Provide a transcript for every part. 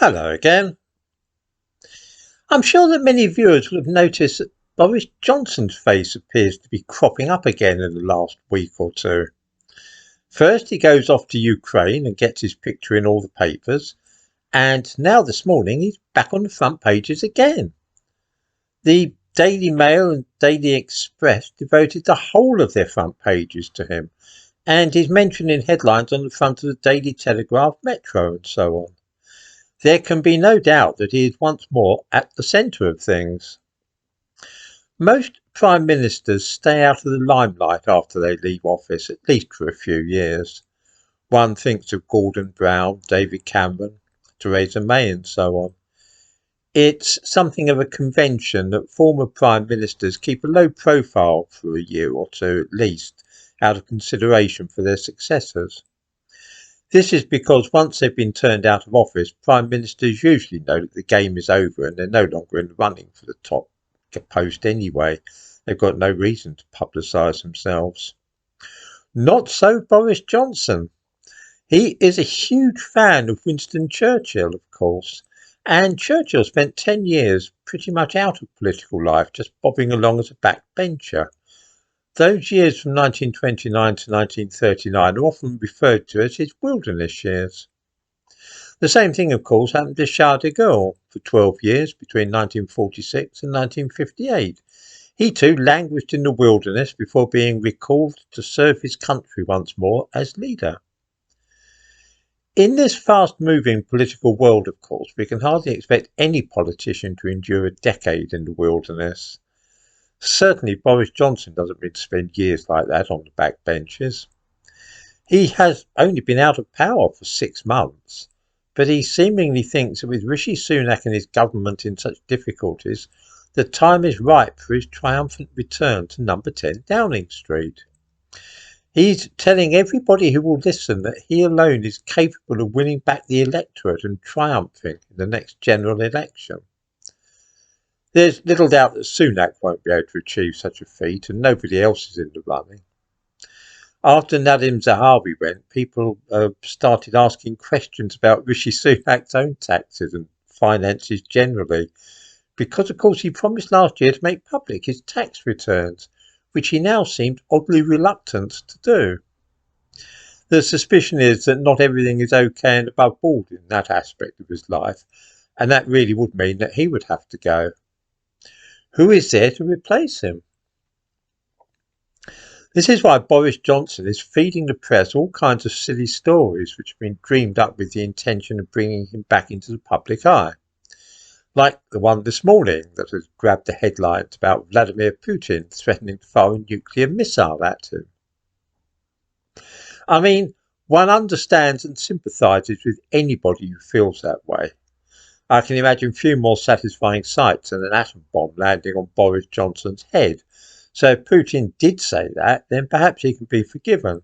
Hello again. I'm sure that many viewers will have noticed that Boris Johnson's face appears to be cropping up again in the last week or two. First he goes off to Ukraine and gets his picture in all the papers, and now this morning he's back on the front pages again. The Daily Mail and Daily Express devoted the whole of their front pages to him, and he's mentioned in headlines on the front of the Daily Telegraph, Metro and so on. There can be no doubt that he is once more at the centre of things. Most prime ministers stay out of the limelight after they leave office, at least for a few years. One thinks of Gordon Brown, David Cameron, Theresa May and so on. It's something of a convention that former prime ministers keep a low profile for a year or two at least, out of consideration for their successors. This is because once they've been turned out of office, prime ministers usually know that the game is over and they're no longer in the running for the top post anyway. They've got no reason to publicise themselves. Not so Boris Johnson. He is a huge fan of Winston Churchill, of course, and Churchill spent 10 years pretty much out of political life, just bobbing along as a backbencher. Those years from 1929 to 1939 are often referred to as his wilderness years. The same thing, of course, happened to Charles de Gaulle for 12 years between 1946 and 1958. He too languished in the wilderness before being recalled to serve his country once more as leader. In this fast-moving political world, of course, we can hardly expect any politician to endure a decade in the wilderness. Certainly Boris Johnson doesn't mean to spend years like that on the back benches. He has only been out of power for 6 months, but he seemingly thinks that with Rishi Sunak and his government in such difficulties, the time is ripe for his triumphant return to number 10 Downing Street. He's telling everybody who will listen that he alone is capable of winning back the electorate and triumphing in the next general election. There's little doubt that Sunak won't be able to achieve such a feat, and nobody else is in the running. After Nadhim Zahawi went, people started asking questions about Rishi Sunak's own taxes and finances generally, because of course he promised last year to make public his tax returns, which he now seemed oddly reluctant to do. The suspicion is that not everything is okay and above board in that aspect of his life, and that really would mean that he would have to go. Who is there to replace him? This is why Boris Johnson is feeding the press all kinds of silly stories which have been dreamed up with the intention of bringing him back into the public eye. Like the one this morning that has grabbed the headlines about Vladimir Putin threatening to fire a nuclear missile at him. I mean, one understands and sympathises with anybody who feels that way. I can imagine few more satisfying sights than an atom bomb landing on Boris Johnson's head. So if Putin did say that, then perhaps he can be forgiven.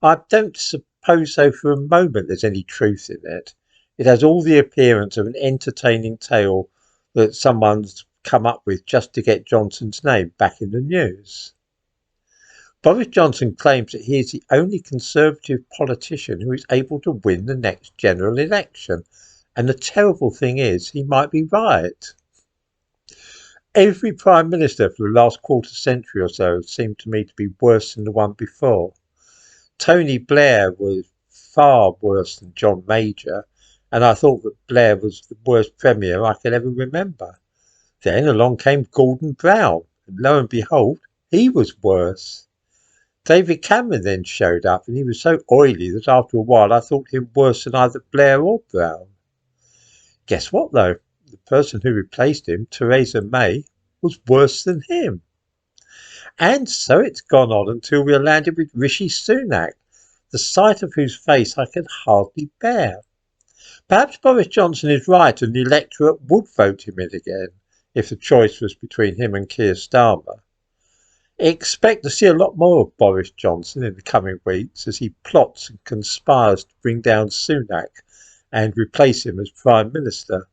I don't suppose though for a moment there's any truth in it. It has all the appearance of an entertaining tale that someone's come up with just to get Johnson's name back in the news. Boris Johnson claims that he is the only Conservative politician who is able to win the next general election. And the terrible thing is, he might be right. Every Prime Minister for the last quarter century or so seemed to me to be worse than the one before. Tony Blair was far worse than John Major, and I thought that Blair was the worst Premier I could ever remember. Then along came Gordon Brown, and lo and behold, he was worse. David Cameron then showed up, and he was so oily that after a while I thought him worse than either Blair or Brown. Guess what though? The person who replaced him, Theresa May, was worse than him. And so it's gone on until we are landed with Rishi Sunak, the sight of whose face I can hardly bear. Perhaps Boris Johnson is right and the electorate would vote him in again if the choice was between him and Keir Starmer. Expect to see a lot more of Boris Johnson in the coming weeks as he plots and conspires to bring down Sunak and replace him as Prime Minister.